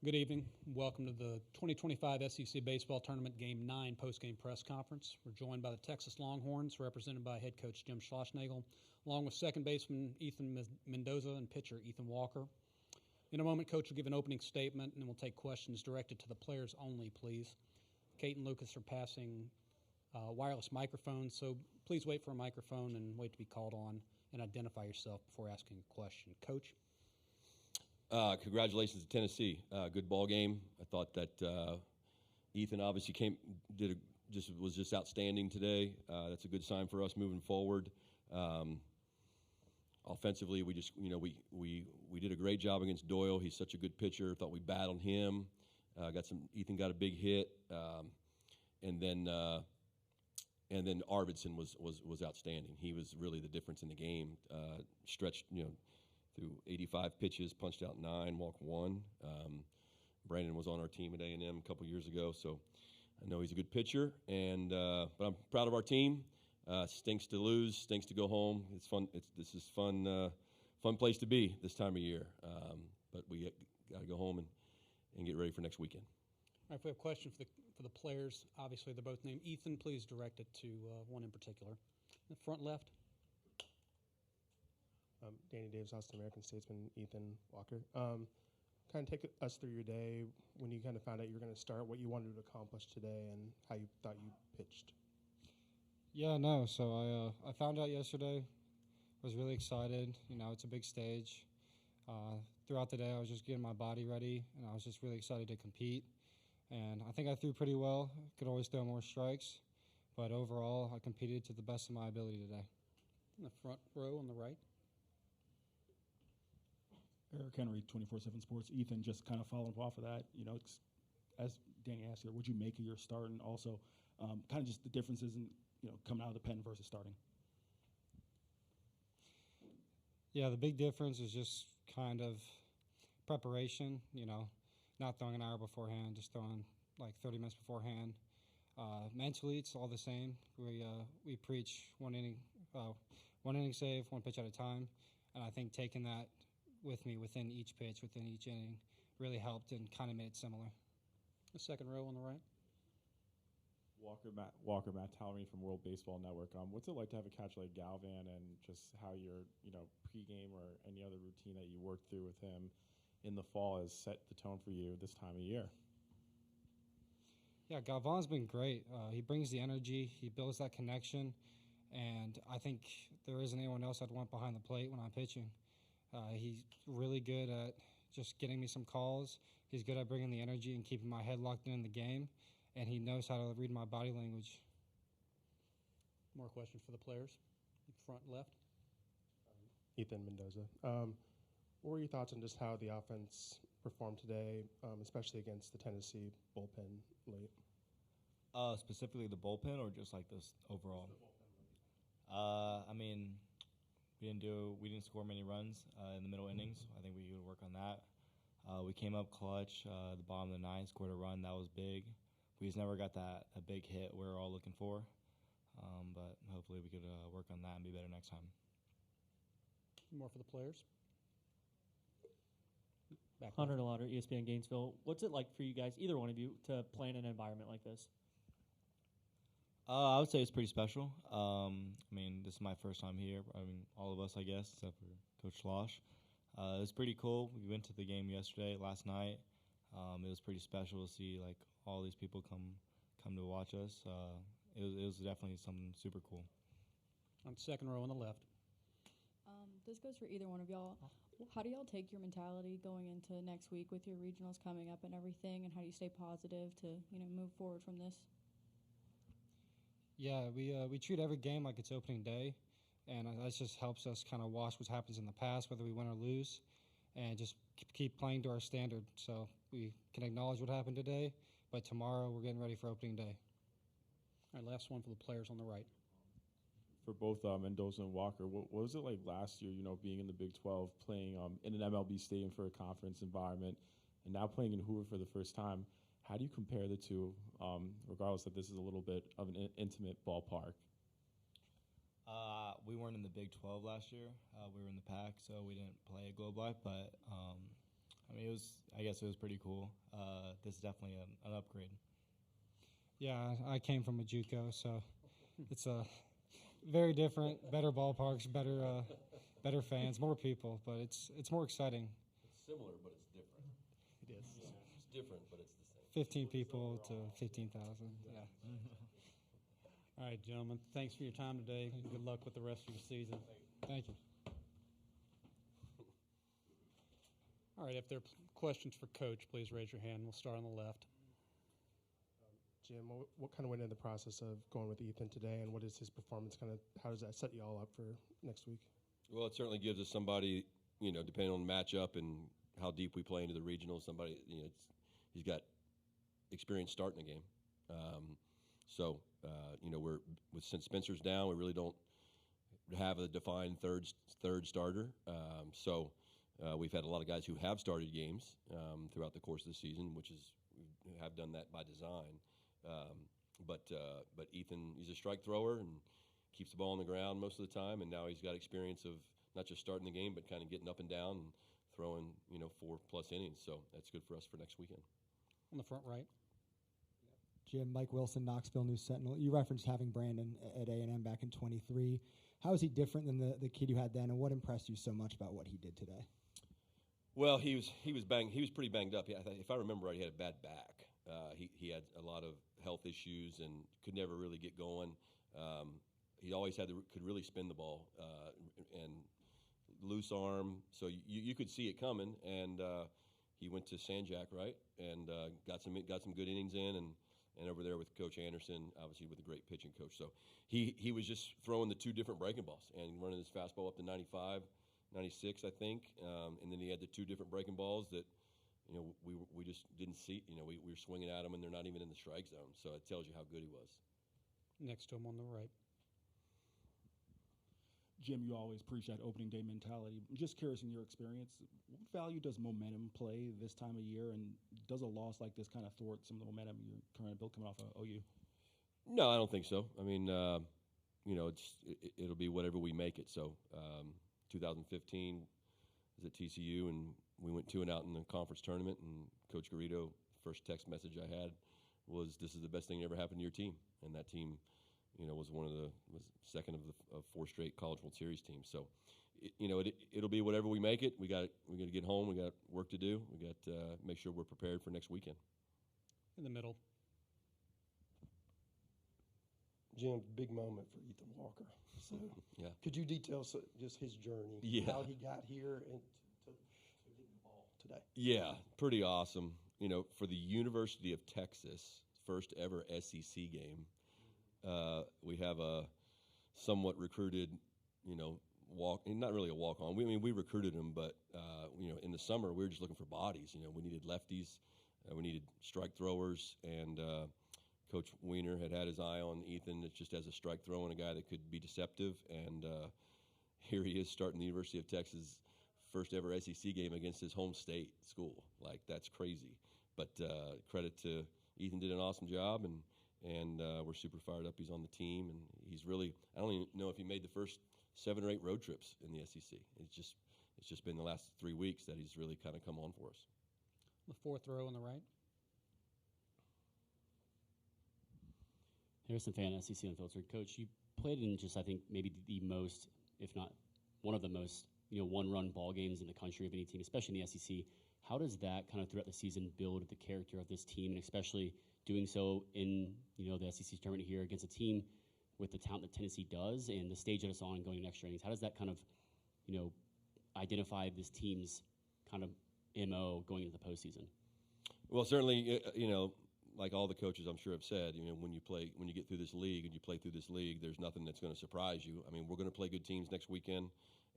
Good evening. Welcome to the 2025 SEC Baseball Tournament Game 9 postgame press conference. We're joined by the Texas Longhorns, represented by head coach Jim Schlossnagle, along with second baseman Ethan Mendoza and pitcher Ethan Walker. In a moment, Coach will give an opening statement, and then we'll take questions directed to the players only, please. Kate and Lucas are passing wireless microphones, so please wait for a microphone and wait to be called on and identify yourself before asking a question. Coach? Congratulations to Tennessee. Good ball game. I thought that Ethan obviously was just outstanding today. That's a good sign for us moving forward. Offensively, we did a great job against Doyle. He's such a good pitcher. Thought we battled him. Ethan got a big hit, and then Arvidsson was outstanding. He was really the difference in the game. Stretched through 85 pitches, punched out 9, walked 1. Brandon was on our team at A&M a couple years ago, so I know he's a good pitcher. But I'm proud of our team. Stinks to lose, stinks to go home. It's fun. This is fun place to be this time of year. But we got to go home and get ready for next weekend. All right, if we have a question for the players, obviously they're both named Ethan. Please direct it to one in particular. The front left. Danny Davis, Austin American Statesman, Ethan Walker. Kind of take us through your day when you kind of found out you were going to start, what you wanted to accomplish today, and how you thought you pitched. Yeah, no. So I found out yesterday. Was really excited. It's a big stage. Throughout the day, I was just getting my body ready, and I was just really excited to compete. And I think I threw pretty well. Could always throw more strikes, but overall, I competed to the best of my ability today. In the front row on the right. Eric Henry, 24/7 Sports. Ethan, just kind of following off of that, as Danny asked here, what'd you make of your start, and also kind of just the differences in coming out of the pen versus starting? Yeah, the big difference is just kind of preparation. Not throwing an hour beforehand, just throwing like 30 minutes beforehand. Mentally, it's all the same. We preach one inning save, one pitch at a time, and I think taking that with me within each pitch, within each inning, really helped and kind of made it similar. The second row on the right. Matt Tallery from World Baseball Network. What's it like to have a catch like Galvan, and just how your pregame or any other routine that you worked through with him in the fall has set the tone for you this time of year? Yeah, Galvan's been great. He brings the energy, he builds that connection, and I think there isn't anyone else I'd want behind the plate when I'm pitching. He's really good at just getting me some calls. He's good at bringing the energy and keeping my head locked in the game, and he knows how to read my body language. More questions for the players. Front left. Ethan Mendoza. What were your thoughts on just how the offense performed today, especially against the Tennessee bullpen late? Specifically the bullpen, or just like this overall? We didn't score many runs in the middle innings. I think we could work on that. We came up clutch the bottom of the ninth, scored a run. That was big. We just never got a big hit we're all looking for. But hopefully we could work on that and be better next time. More for the players. Hunter Lauder, ESPN Gainesville. What's it like for you guys, either one of you, to play in an environment like this? I would say it's pretty special. This is my first time here. All of us, I guess, except for Coach Schloss. It was pretty cool. We went to the game last night. It was pretty special to see all these people come to watch us. It was definitely something super cool. On second row on the left. This goes for either one of y'all. How do y'all take your mentality going into next week with your regionals coming up and everything, and how do you stay positive to move forward from this? Yeah, we treat every game like it's opening day, and that just helps us kind of watch what happens in the past, whether we win or lose, and just keep playing to our standard. So we can acknowledge what happened today, but tomorrow we're getting ready for opening day. All right, last one for the players on the right. For both Mendoza and Walker, what was it like last year, being in the Big 12, playing in an MLB stadium for a conference environment, and now playing in Hoover for the first time? How do you compare the two, regardless that this is a little bit of an intimate ballpark? We weren't in the Big 12 last year. We were in the Pac, so we didn't play at Globe Life. But I mean, I guess it was pretty cool. This is definitely an upgrade. Yeah, I came from a JUCO, so it's a very different, better ballparks, better fans, more people, but it's more exciting. It's similar, but it's different. It is. It's different, but it's the same. 15 people to 15,000. Yeah. All right, gentlemen. Thanks for your time today. Good luck with the rest of your season. Thank you. All right, if there are questions for Coach, please raise your hand. We'll start on the left. Jim, what kind of went into the process of going with Ethan today, and what is his performance how does that set you all up for next week? Well, it certainly gives us somebody, depending on the matchup and how deep we play into the regional, somebody, he's got experience starting a game. Since Spencer's down, we really don't have a defined third starter. We've had a lot of guys who have started games throughout the course of the season, we have done that by design. But Ethan, he's a strike thrower and keeps the ball on the ground most of the time, and now he's got experience of not just starting the game, but kind of getting up and down and throwing, 4+ innings. So that's good for us for next weekend. On the front right. Jim, Mike Wilson, Knoxville News Sentinel. You referenced having Brandon at A&M back in 23. How is he different than the kid you had then, and what impressed you so much about what he did today? Well, he was pretty banged up. If I remember right, he had a bad back. He had a lot of health issues and could never really get going. He always could really spin the ball and loose arm, so you could see it coming. And he went to Sanjak, right, and got some good innings in, and over there with Coach Anderson, obviously with a great pitching coach. So he was just throwing the two different breaking balls and running his fastball up to 95, 96, I think, and then he had the two different breaking balls that we just didn't see. We were swinging at them and they're not even in the strike zone. So it tells you how good he was. Next to him on the right. Jim, you always preach that opening day mentality. I'm just curious, in your experience, what value does momentum play this time of year, and does a loss like this kind of thwart some of the momentum you're currently built coming off of OU? No, I don't think so. I mean, it'll be whatever we make it. So 2015 was at TCU, and we went 2-0 in the conference tournament, and Coach Garrido, first text message I had was, "This is the best thing that ever happened to your team." And that team, was second of 4 straight College World Series teams. So, it'll be whatever we make it. We got to get home. We got work to do. We got to make sure we're prepared for next weekend. In the middle. Jim, big moment for Ethan Walker. So, yeah. Could you detail just his journey, how he got here and to get the ball today? Yeah, pretty awesome. For the University of Texas, first ever SEC game, we have a somewhat recruited, not really a walk-on. We recruited him, but, in the summer we were just looking for bodies. We needed lefties, we needed strike throwers, and Coach Weiner had his eye on Ethan just as a strike thrower and a guy that could be deceptive. And here he is starting the University of Texas' first ever SEC game against his home state school. Like, that's crazy. But credit to Ethan, did an awesome job, and we're super fired up. He's on the team, and he's really, I don't even know if he made the first 7 or 8 road trips in the SEC. It's just been the last 3 weeks that he's really kind of come on for us. The fourth row on the right. Harrison Fan, SEC Unfiltered. Coach, you played in just, I think, maybe the most, if not one of the most, one-run ball games in the country of any team, especially in the SEC. How does that kind of throughout the season build the character of this team, and especially doing so in, the SEC tournament here against a team with the talent that Tennessee does and the stage that it's on going in extra innings? How does that kind of, identify this team's kind of MO going into the postseason? Well, certainly, like all the coaches I'm sure have said, when you get through this league and you play through this league, there's nothing that's going to surprise you. I mean, we're going to play good teams next weekend,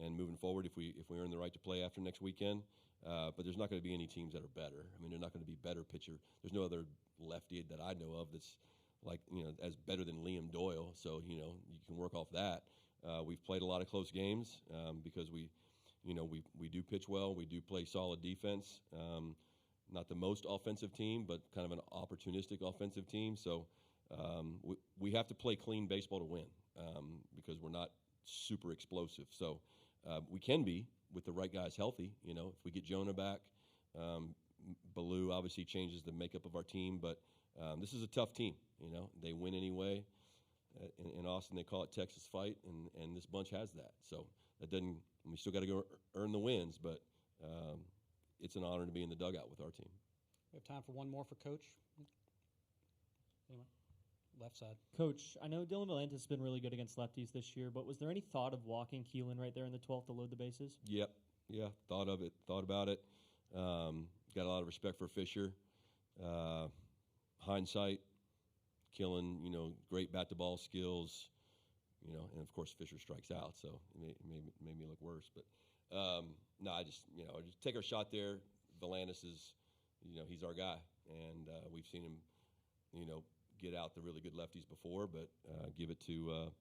and moving forward, if we earn the right to play after next weekend, but there's not going to be any teams that are better. I mean, they're not going to be better pitcher. There's no other lefty that I know of that's as better than Liam Doyle. So you can work off that. We've played a lot of close games because we do pitch well. We do play solid defense. Not the most offensive team, but kind of an opportunistic offensive team. So we have to play clean baseball to win because we're not super explosive. So we can be with the right guys healthy. If we get Jonah back, Baloo obviously changes the makeup of our team, but this is a tough team. They win anyway. In Austin, they call it Texas fight, and this bunch has that. So that doesn't. We still got to go earn the wins, but it's an honor to be in the dugout with our team. We have time for one more for Coach. Anyone? Left side. Coach, I know Dylan Valantis has been really good against lefties this year, but was there any thought of walking Keelan right there in the 12th to load the bases? Yep. Yeah, thought about it. Got a lot of respect for Fisher. Hindsight, Killen, great bat-to-ball skills, and of course Fisher strikes out, so it made me look worse. But no, I just take our shot there. Valantis is, he's our guy, and we've seen him, get out the really good lefties before, but give it to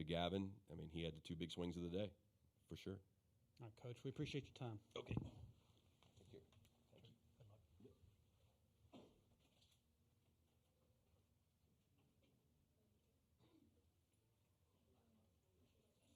Gavin. I mean, he had the two big swings of the day, for sure. All right, Coach, we appreciate your time. Okay.